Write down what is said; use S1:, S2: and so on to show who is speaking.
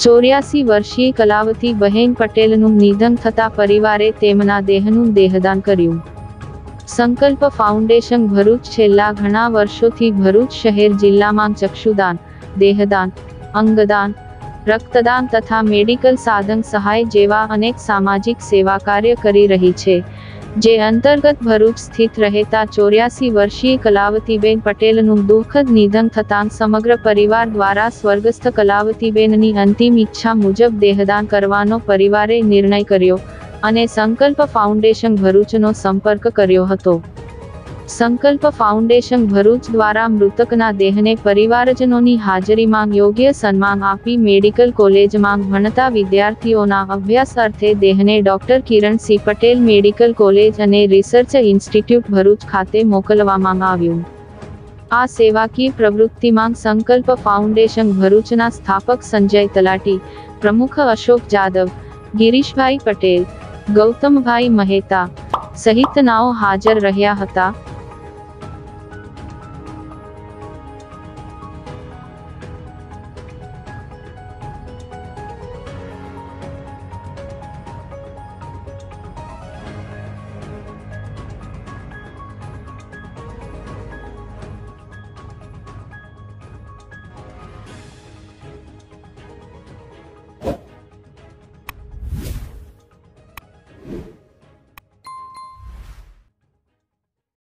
S1: 84 વર્ષીય કલાવતી બહેન પટેલનું નિધન થતા પરિવારે તેમના દેહનું દેહદાન કર્યું. સંકલ્પ ફાઉન્ડેશન ભરૂચ છેલ્લા ઘણા વર્ષોથી ભરૂચ શહેર જિલ્લામાં ચક્ષુદાન, દેહદાન, અંગદાન, રક્તદાન તથા મેડિકલ સાધન સહાય જેવા અનેક સામાજિક સેવા કાર્ય કરી રહી છે, જે અંતર્ગત ભરૂચ સ્થિત રહેતા 84 વર્ષીય કલાવતીબેન પટેલનું દુઃખદ નિધન થતાં સમગ્ર પરિવાર દ્વારા સ્વર્ગસ્થ કલાવતીબેનની અંતિમ ઈચ્છા મુજબ દેહદાન કરવાનો પરિવારે નિર્ણય કર્યો અને સંકલ્પ ફાઉન્ડેશન ભરૂચનો સંપર્ક કર્યો હતો. સંકલ્પ ફાઉન્ડેશન ભરૂચ દ્વારા મૃતકના દેહને પરિવારજનોની હાજરીમાં યોગ્ય સન્માન આપી મેડિકલ કોલેજમાં ભણતા વિદ્યાર્થીઓના અભ્યાસ અર્થે દેહને ડોક્ટર કિરણ સી પટેલ મેડિકલ કોલેજ અને રિસર્ચ ઇન્સ્ટિટ્યૂટ ભરૂચ ખાતે મોકલવામાં આવ્યું. આ સેવાકીય પ્રવૃત્તિમાં સંકલ્પ ફાઉન્ડેશન ભરૂચના સ્થાપક સંજય તલાટી, પ્રમુખ અશોક જાદવ, ગિરીશભાઈ પટેલ, ગૌતમભાઈ મહેતા સહિત નાઓ હાજર રહ્યા હતા.